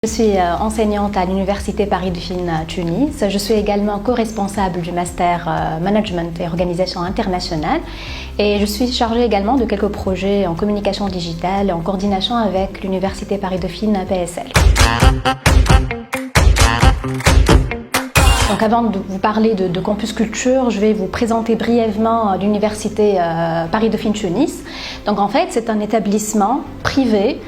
Je suis enseignante à l'Université Paris-Dauphine Tunis. Je suis également co-responsable du master Management et Organisation internationale et je suis chargée également de quelques projets en communication digitale en coordination avec l'Université Paris-Dauphine PSL. Donc avant de vous parler de Campus Culture, je vais vous présenter brièvement l'Université Paris-Dauphine Tunis. Donc en fait, c'est un établissement privé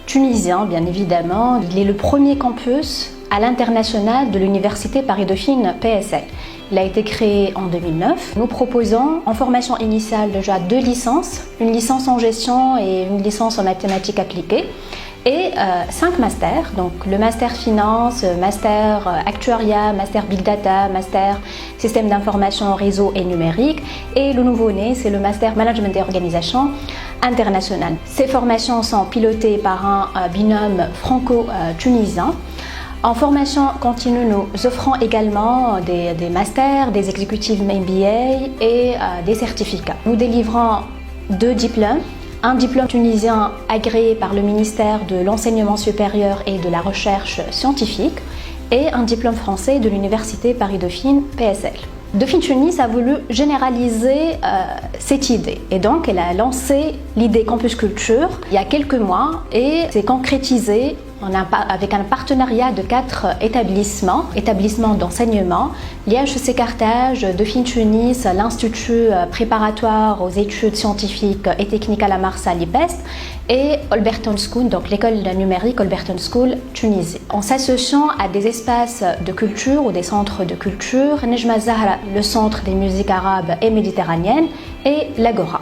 tunisien, bien évidemment. Il est le premier campus à l'international de l'Université Paris-Dauphine PSL. Il a été créé en 2009. Nous proposons en formation initiale déjà 2 licences, une licence en gestion et une licence en mathématiques appliquées, et 5 masters, donc le master finance, master actuariat, master big data, master système d'information réseau et numérique, et le nouveau-né, c'est le master management et organisation internationale. Ces formations sont pilotées par un binôme franco-tunisien. En formation continue, nous offrons également des masters, des executive MBA et des certificats. Nous délivrons 2 diplômes. Un diplôme tunisien agréé par le ministère de l'Enseignement supérieur et de la Recherche scientifique et un diplôme français de l'Université Paris-Dauphine PSL. Dauphine Tunis a voulu généraliser cette idée et donc elle a lancé l'idée Campus Culture il y a quelques mois et s'est concrétisée avec un partenariat de 4 établissements d'enseignement, l'IHEC Carthage, Dauphine Tunis, l'Institut préparatoire aux études scientifiques et techniques à la Marsa, l'IPEST, et Holberton School, donc l'école numérique Holberton School Tunisie. En s'associant à des espaces de culture ou des centres de culture, Nejma Zahra, le centre des musiques arabes et méditerranéennes, et l'Agora.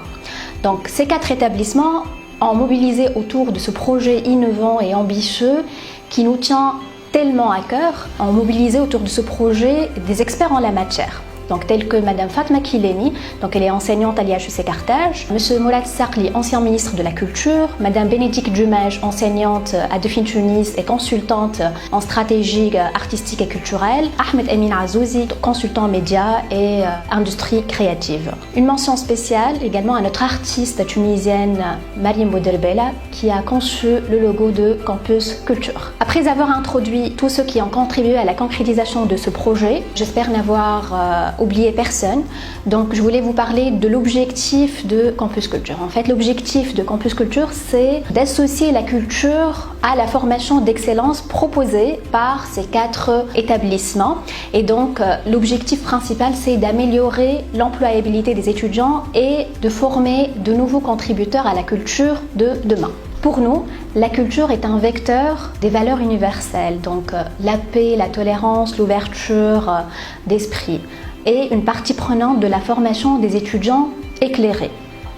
Donc ces 4 établissements ont mobilisé autour de ce projet innovant et ambitieux qui nous tient tellement à cœur, ont mobilisé autour de ce projet des experts en la matière. Donc, tels que Madame Fatma Kileni, donc elle est enseignante à l'IHEC Carthage, Monsieur Moulad Sarli, ancien ministre de la Culture, Madame Bénédicte Jumaj, enseignante à Dauphine Tunis et consultante en stratégie artistique et culturelle, Ahmed Emin Azouzi, consultant médias et industrie créative. Une mention spéciale également à notre artiste tunisienne Mariam Bouderbella qui a conçu le logo de Campus Culture. Après avoir introduit tous ceux qui ont contribué à la concrétisation de ce projet, j'espère n'avoir oublier personne. Donc je voulais vous parler de l'objectif de Campus Culture. En fait, l'objectif de Campus Culture, c'est d'associer la culture à la formation d'excellence proposée par ces 4 établissements. Et donc l'objectif principal, c'est d'améliorer l'employabilité des étudiants et de former de nouveaux contributeurs à la culture de demain. Pour nous, la culture est un vecteur des valeurs universelles, donc la paix, la tolérance, l'ouverture d'esprit, et une partie prenante de la formation des étudiants éclairés.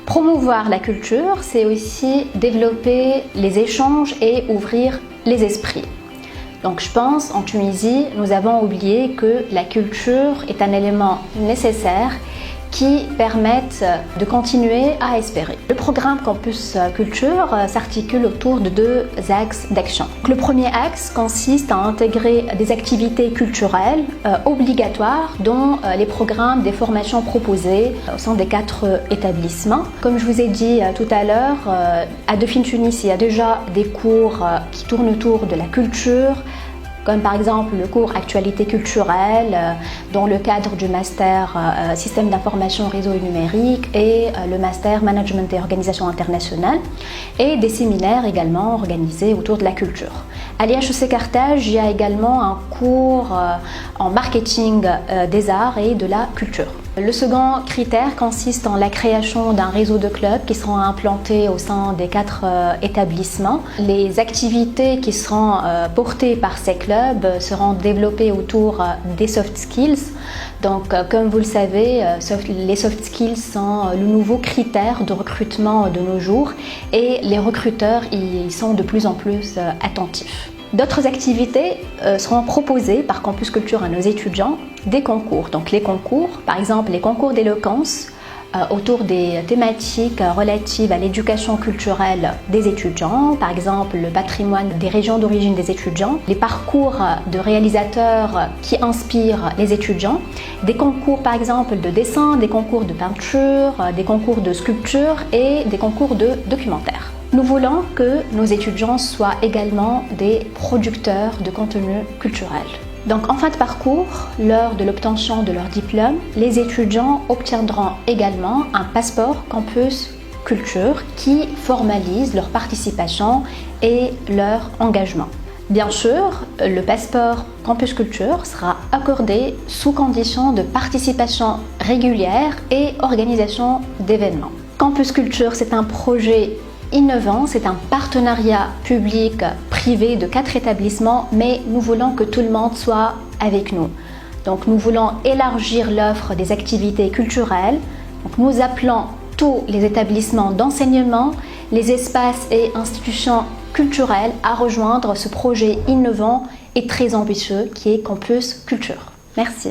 Promouvoir la culture, c'est aussi développer les échanges et ouvrir les esprits. Donc je pense, en Tunisie, nous avons oublié que la culture est un élément nécessaire qui permettent de continuer à espérer. Le programme Campus Culture s'articule autour de 2 axes d'action. Le premier axe consiste à intégrer des activités culturelles obligatoires dans les programmes des formations proposées au sein des 4 établissements. Comme je vous ai dit tout à l'heure, à Dauphine Tunis, il y a déjà des cours qui tournent autour de la culture, comme par exemple le cours Actualité culturelle dans le cadre du master Système d'information réseau et numérique et le master Management et Organisation internationale, et des séminaires également organisés autour de la culture. À l'IHEC Carthage, il y a également un cours en marketing des arts et de la culture. Le second critère consiste en la création d'un réseau de clubs qui seront implantés au sein des 4 établissements. Les activités qui seront portées par ces clubs seront développées autour des soft skills. Donc, comme vous le savez, les soft skills sont le nouveau critère de recrutement de nos jours et les recruteurs y sont de plus en plus attentifs. D'autres activités seront proposées par Campus Culture à nos étudiants, des concours. Donc les concours, par exemple les concours d'éloquence autour des thématiques relatives à l'éducation culturelle des étudiants, par exemple le patrimoine des régions d'origine des étudiants, les parcours de réalisateurs qui inspirent les étudiants, des concours par exemple de dessin, des concours de peinture, des concours de sculpture et des concours de documentaire. Nous voulons que nos étudiants soient également des producteurs de contenu culturel. Donc en fin de parcours, lors de l'obtention de leur diplôme, les étudiants obtiendront également un passeport campus culture qui formalise leur participation et leur engagement. Bien sûr, le passeport campus culture sera accordé sous condition de participation régulière et organisation d'événements. Campus culture, c'est un projet innovant, c'est un partenariat public-privé de 4 établissements, mais nous voulons que tout le monde soit avec nous. Donc nous voulons élargir l'offre des activités culturelles. Donc, nous appelons tous les établissements d'enseignement, les espaces et institutions culturelles à rejoindre ce projet innovant et très ambitieux qui est Campus Culture. Merci.